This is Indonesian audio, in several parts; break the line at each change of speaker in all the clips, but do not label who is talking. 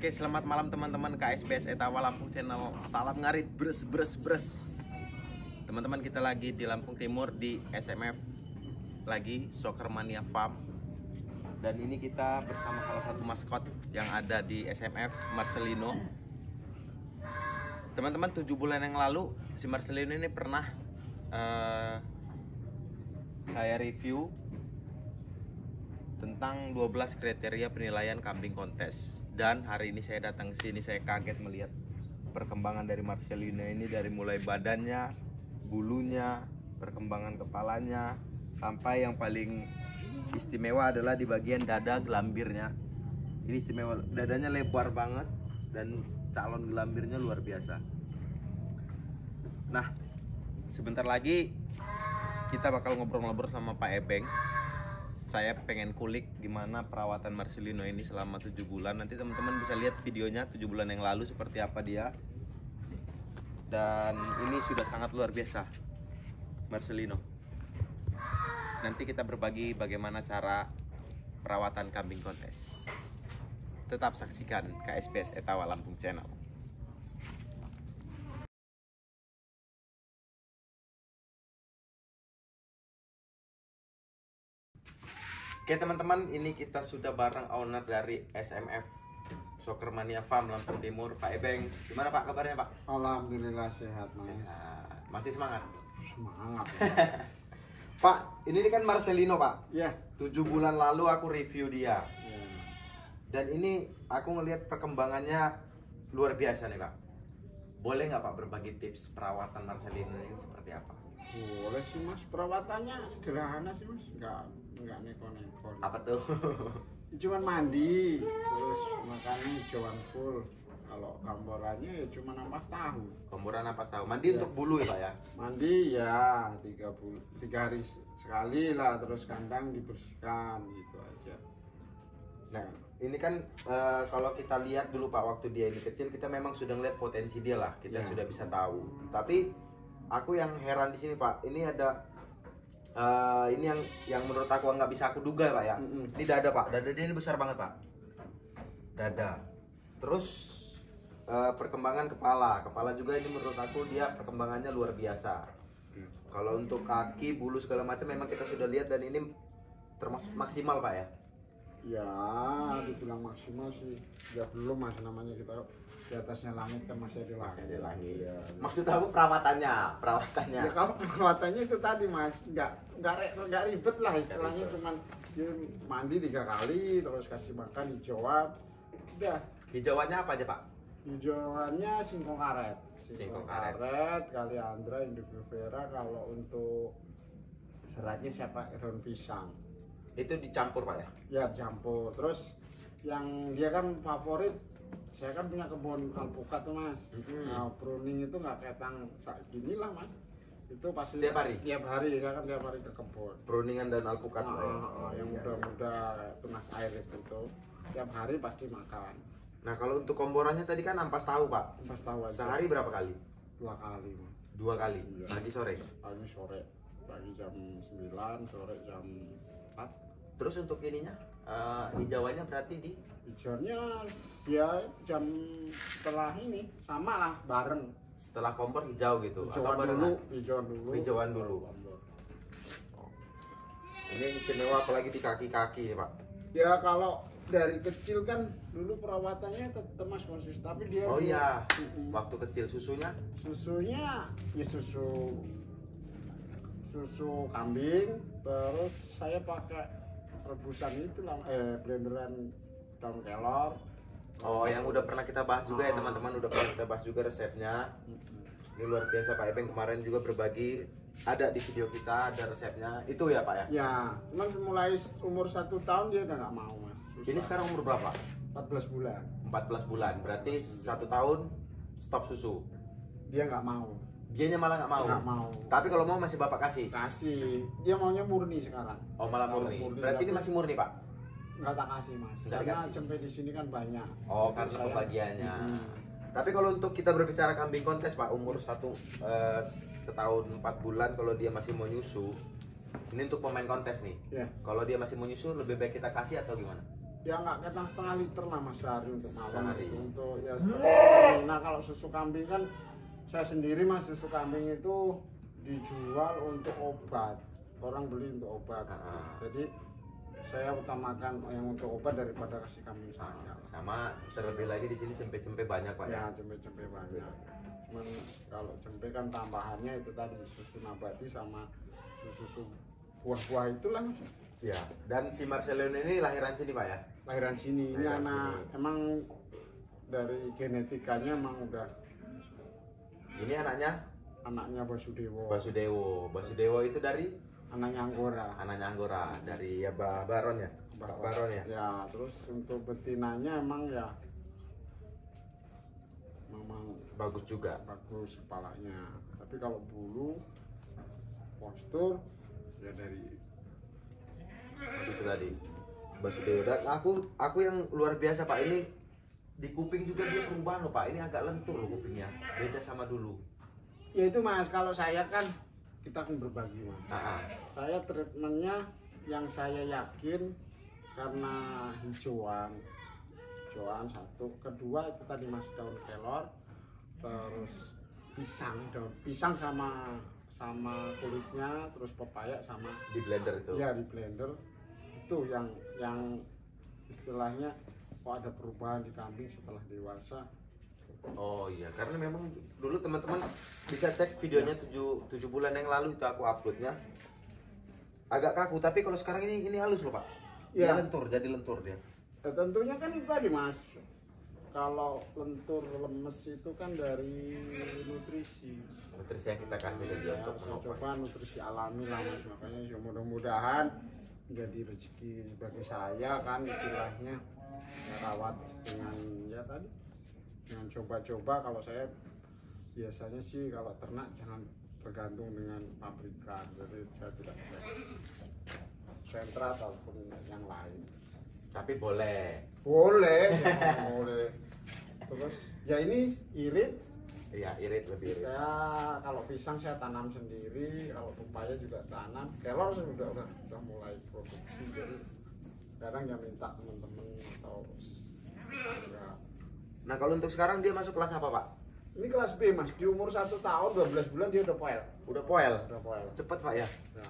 Oke, selamat malam teman-teman KSBS Etawa Lampung Channel. Salam ngarit bres. Teman-teman, kita lagi di Lampung Timur di SMF lagi Soccer Mania Farm. Dan ini kita bersama salah satu maskot yang ada di SMF, Marcelino. Teman-teman, 7 bulan yang lalu si Marcelino ini pernah saya review tentang 12 kriteria penilaian kambing kontes. Dan hari ini saya datang ke sini, saya kaget melihat perkembangan dari Marcelino ini, dari mulai badannya, bulunya, perkembangan kepalanya, sampai yang paling istimewa adalah di bagian dada gelambirnya. Ini istimewa, dadanya lebar banget dan calon gelambirnya luar biasa. Nah, sebentar lagi kita bakal ngobrol-ngobrol sama Pak Ebeng. Saya pengen kulik gimana perawatan Marcelino ini selama 7 bulan. Nanti teman-teman bisa lihat videonya 7 bulan yang lalu seperti apa dia. Dan ini sudah sangat luar biasa Marcelino. Nanti kita berbagi bagaimana cara perawatan kambing kontes. Tetap saksikan KSBS Etawa Lampung Channel. Oke teman-teman, ini kita sudah bareng owner dari SMF Soccer Mania Farm Lampung Timur, Pak Ebeng. Gimana Pak kabarnya Pak?
Alhamdulillah sehat Mas.
Sehat. Masih semangat?
Semangat.
Pak, ini kan Marcelino Pak.
Ya.
7 bulan lalu aku review dia.
Ya.
Dan ini aku ngelihat perkembangannya luar biasa nih Pak. Boleh nggak Pak berbagi tips perawatan Marcelino ini seperti apa?
Boleh sih Mas, perawatannya sederhana sih Mas, nggak neko-neko.
Apa tuh?
Cuman mandi, terus makannya hijauan full. Kalau gambarannya ya cuma ampas tahu.
Komboran apa tahu? Mandi
Ya.
untuk bulu ya Pak ya?
Mandi ya 3 hari sekali lah, terus kandang dibersihkan gitu aja.
Nah, ini kan kalau kita lihat dulu Pak, waktu dia ini kecil kita memang sudah ngeliat potensi dia lah, kita
Ya.
sudah bisa tahu. Tapi aku yang heran di sini Pak, ini ada ini yang menurut aku nggak bisa aku duga Pak ya. Ini dada Pak, dada dia ini besar banget Pak. Dada. Terus perkembangan kepala juga ini menurut aku dia perkembangannya luar biasa. Kalau untuk kaki, bulu segala macam memang kita sudah lihat dan ini termasuk maksimal Pak ya.
Ya, dibilang maksimal sih. Ya belum Mas, namanya kita di atasnya langit kan masih ada langit.
Masih ada langit.
Ya.
Maksud aku perawatannya.
Ya kalau perawatannya itu tadi Mas, nggak ribet lah istilahnya, cuman ya, mandi 3 kali, terus kasih makan hijauan, udah.
Hijauannya apa aja Pak?
Hijauannya singkong karet,
Singkong karet.
Kaliandra, Indovera. Kalau untuk seratnya siapa daun pisang.
Itu dicampur Pak ya?
Ya campur. Terus yang dia kan favorit, saya kan punya kebun alpukat tuh Mas. Nah, pruning itu nggak ketang gini lah Mas. Itu pasti
Setiap hari?
Tiap hari, saya kan tiap hari ke kebun.
Pruningan dan alpukat Pak ya?
Yang muda-muda tunas air itu tiap hari pasti makan.
Nah kalau untuk komborannya tadi kan ampas tahu Pak.
Pas tahu aja.
Sehari berapa kali?
2 kali Mas.
2 kali?
Iya.
Pagi sore?
Pagi sore. Pagi jam 9, sore jam 4.
Terus untuk ininya, hijauannya berarti di?
Hijauannya ya jam setelah ini sama lah, bareng.
Setelah kompor hijau gitu? Atau
Hijauan
barengan?
dulu, hijauan dulu.
Hijauan dulu. Ini istimewa apalagi di kaki-kaki ya Pak?
Ya kalau dari kecil kan dulu perawatannya tetap Mas konsis, tapi dia
Oh iya,
Mm-mm.
waktu kecil susunya?
Susunya ya susu kambing, terus saya pakai rebusan itu lah, blenderan daun kelor.
Oh yang udah pernah kita bahas juga ya teman-teman, udah pernah kita bahas juga resepnya. Ini luar biasa Pak Ebeng kemarin juga berbagi, ada di video kita ada resepnya itu ya Pak ya?
Ya, cuman mulai umur 1 tahun dia udah nggak mau Mas. Susah.
Ini sekarang umur berapa?
14 bulan.
14 bulan, berarti 1 tahun stop susu.
Dia nggak mau.
Dianya malah nggak mau.
Nggak mau.
Tapi kalau mau masih Bapak kasih.
Kasih. Dia maunya murni sekarang.
Oh malah
Kalau
murni.
murni,
Berarti ini
tapi
masih murni Pak?
nggak tak kasih Mas.
Nggak
Karena
dikasih.
sampai di sini kan banyak.
Oh
Jadi
karena
saya-
pembagiannya.
Mm.
Tapi kalau untuk kita berbicara kambing kontes Pak, umur setahun 4 bulan kalau dia masih mau nyusu, ini untuk pemain kontes nih.
Ya.
Kalau dia masih mau nyusu lebih baik kita kasih atau gimana?
ya nggak ketang setengah liter lah mas sehari untuk malam.
Sehari.
Untuk ya setengah. Nah kalau susu kambing kan saya sendiri mas, susu kambing itu dijual untuk obat, orang beli untuk obat. Jadi saya utamakan yang untuk obat daripada kasih kambing saya.
Sama terlebih lagi di sini cempe-cempe banyak pak
Ya cempe-cempe banyak. Cuman kalau cempe kan tambahannya itu tadi susu nabati sama susu buah-buah itulah mas.
Ya, dan si Marcelino ini lahiran sini pak ya?
Lahiran sini. Ini
Lahiran
anak
sini.
emang dari genetikanya emang udah.
Ini anaknya
Basudewo.
Basudewo itu dari
Anaknya Anggora.
Anggora dari ya Baron ya, Pak Baron ya.
Ya, terus untuk betinanya emang ya memang
Bagus juga.
bagus kepalanya. Tapi kalau bulu, postur ya dari
Itu tadi Basudewo. Dan aku yang luar biasa pak, ini di kuping juga dia perubahan loh pak. Ini agak lentur loh kupingnya, beda sama dulu.
ya itu mas, kalau saya kan kita akan berbagi mas. Saya treatmentnya yang saya yakin karena hijauan satu, kedua itu tadi mas daun kelor, terus daun pisang sama kulitnya, terus pepaya sama
Di blender itu.
ya di blender itu yang istilahnya kok ada perubahan di kambing setelah dewasa.
Oh iya, karena memang dulu teman-teman bisa cek videonya 7 bulan yang lalu itu aku uploadnya agak kaku, tapi kalau sekarang ini halus loh pak. Dia
Ya.
lentur, jadi lentur dia.
Ya, tentunya kan itu tadi mas, kalau lentur lemes itu kan dari nutrisi.
Nutrisi yang kita kasih ke dia
Ya,
untuk
saya
pengobat.
coba nutrisi alami lah mas, makanya ya mudah-mudahan jadi rezeki bagi saya kan istilahnya rawat dengan ya tadi dengan coba-coba. Kalau saya biasanya sih kalau ternak jangan tergantung dengan pabrikan, jadi saya tidak sentra ataupun yang lain.
Tapi boleh.
Boleh, boleh. Terus ya ini irit.
Iya, irit lebih irit.
Saya kalau pisang saya tanam sendiri, kalau pepaya juga tanam. Kelor sudah mulai produksi, jadi kadang ya minta teman-teman atau ya.
Nah kalau untuk sekarang dia masuk kelas apa pak?
Ini kelas B mas, di umur 1 tahun 12 bulan dia udah poel.
Udah poel.
Udah poel.
Cepet pak ya?
Ya.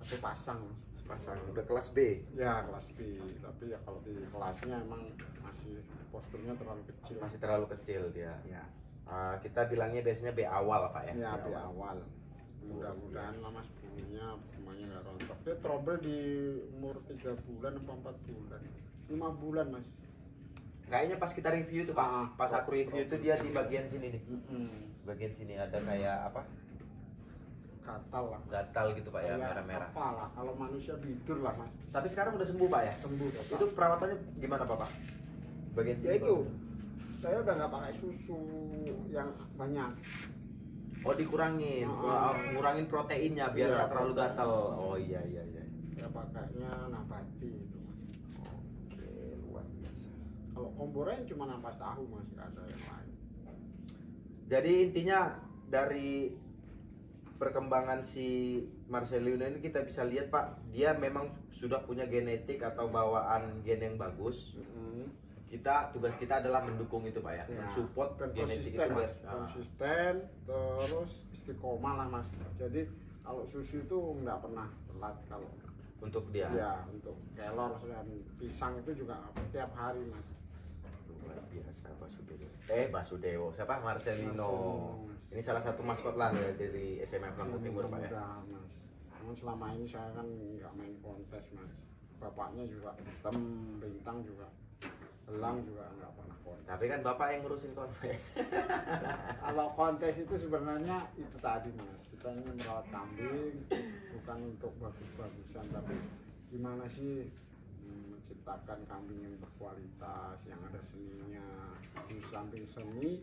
Satu pasang mas.
Sepasang. Udah kelas B.
Ya kelas B, tapi ya kalau di kelasnya emang masih posturnya terlalu kecil.
Masih terlalu kecil dia.
Ya.
Kita bilangnya biasanya B awal pak ya?
Ya
B
di awal. Mudah-mudahan lah mas bulunya semuanya nggak rontok. Dia trouble di umur 3 bulan atau 4 bulan. 5 bulan mas.
Kayaknya pas kita review tuh pak, pas aku review tuh dia di bagian sini nih. Bagian sini ada kayak apa?
Gatal lah.
Gatal gitu pak ya,
Kayak
merah-merah.
apa lah, kalau manusia bidur lah mas.
Tapi sekarang udah sembuh pak ya?
Sembuh total.
Itu perawatannya gimana pak? Bagian
Ya
sini
itu,
baru.
saya udah nggak pakai susu yang banyak.
Oh dikurangin, ngurangin proteinnya biar
Iya,
nggak terlalu
protein.
gatal. Oh iya.
Ya pakainya nabati itu mas.
Oke, luar biasa.
Kalau kombornya cuma nampas tahu mas, nggak ada yang lain.
Jadi intinya dari perkembangan si Marcelino ini kita bisa lihat pak, dia memang sudah punya genetik atau bawaan gen yang bagus. Tugas kita adalah mendukung itu pak ya, mensupport
dan
genetik
konsisten
itu
mas,
biar
konsisten terus istiqomah lah mas. Jadi kalau susu itu nggak pernah telat kalau
untuk dia.
ya untuk kelor dan pisang itu juga tiap hari mas.
Luar biasa Basudewo. Siapa? Marcelino.
Marcelino.
Ini salah satu maskot lah dari SMF Lampung Timur pak ya.
Mudah-mudahan, mas. Namun selama ini saya kan nggak main kontes mas. Bapaknya juga hitam, bintang juga, elang juga nggak pernah kontes.
Tapi kan bapak yang ngurusin kontes.
Kalau kontes itu sebenarnya itu tadi mas, kita ini merawat kambing bukan untuk bagus-bagusan, tapi gimana sih menciptakan kambing yang berkualitas, yang ada seninya. Di samping seni,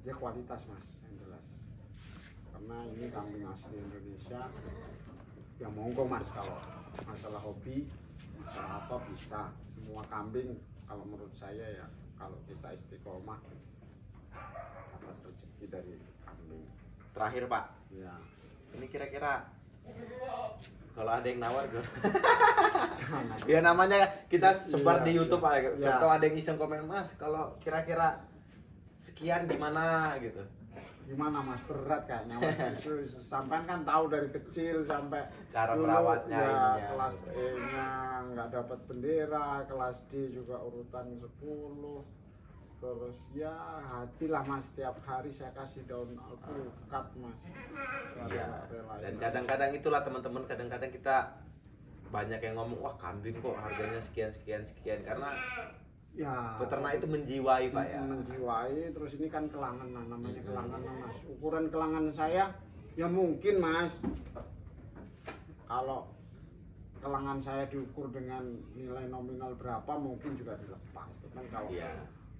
dia kualitas mas, yang jelas. Karena ini kambing asli Indonesia. Ya monggo mas, kalau masalah hobi, masalah apa bisa. Semua kambing, kalau menurut saya ya, kalau kita istiqomah dapat rezeki dari kambing.
Terakhir pak,
Ya,
ini kira-kira Kalau ada yang nawar gue.
Jangan.
Ya namanya kita sebar
Iya,
di YouTube
iya.
aja.
Iya.
Atau ada yang iseng komen, Mas, kalau kira-kira sekian gimana gitu.
Gimana Mas, berat kayaknya Mas itu sampai kan tahu dari kecil sampai
Cara
dulu,
merawatnya
ya,
ininya.
kelas E nya nggak dapat bendera, kelas D juga urutan 10. Terus ya hatilah Mas, setiap hari saya kasih daun alpukat Mas.
Iya.
Rela-relain.
Dan kadang-kadang itulah teman-teman, kadang-kadang kita banyak yang ngomong, wah kambing kok harganya sekian karena
ya
peternak itu menjiwai Pak ya.
menjiwai. Terus ini kan kelanganan, namanya kelanganan Mas. Ukuran kelangan saya ya mungkin Mas, kalau kelangan saya diukur dengan nilai nominal berapa mungkin juga dilepas. Cuman kalau
Iya.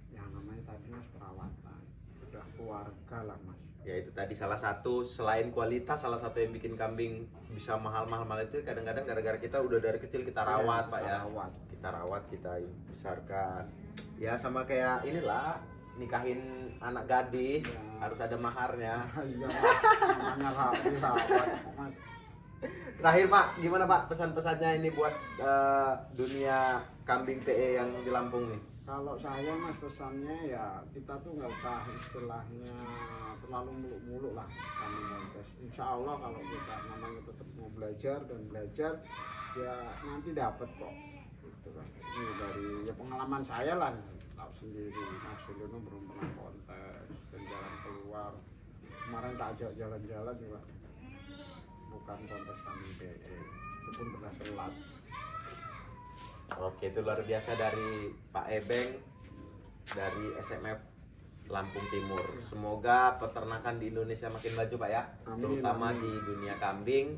yang namanya tadi Mas perawatan, sudah keluarga lah Mas.
Ya itu tadi salah satu, selain kualitas, salah satu yang bikin kambing bisa mahal-mahal itu kadang-kadang gara-gara kita udah dari kecil kita rawat Pak ya. Kita rawat, kita besarkan. Ya sama kayak inilah nikahin anak gadis,
Ya.
harus ada maharnya.
Iya Mas, namanya rawat Mas.
Terakhir Pak, gimana Pak pesan-pesannya ini buat dunia kambing PE yang di Lampung nih?
Kalau saya Mas pesannya ya kita tuh nggak usah istilahnya terlalu muluk-muluk lah kami kontes. Insya Allah kalau kita namanya tetap mau belajar dan belajar ya nanti dapat kok. Gitu kan. Ini dari ya pengalaman saya lah, tahu sendiri Mas Sulino belum pernah kontes dan jalan keluar. Kemarin tak ajak jalan-jalan juga bukan kontes kami PE, itu pun pernah telat.
Oke, itu luar biasa dari Pak Ebeng dari SMF Lampung Timur. Semoga peternakan di Indonesia makin maju Pak ya,
Amin,
terutama
amin.
di dunia kambing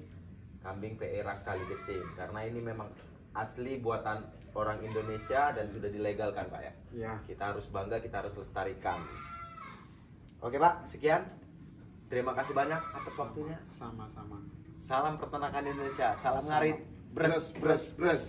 PE ras Kaligesing, karena ini memang asli buatan orang Indonesia dan sudah dilegalkan Pak ya.
Ya,
Kita harus bangga, kita harus lestarikan. Oke Pak, sekian. Terima kasih banyak atas waktunya.
sama-sama.
Salam peternakan Indonesia, salam ngarit, bres bres bres.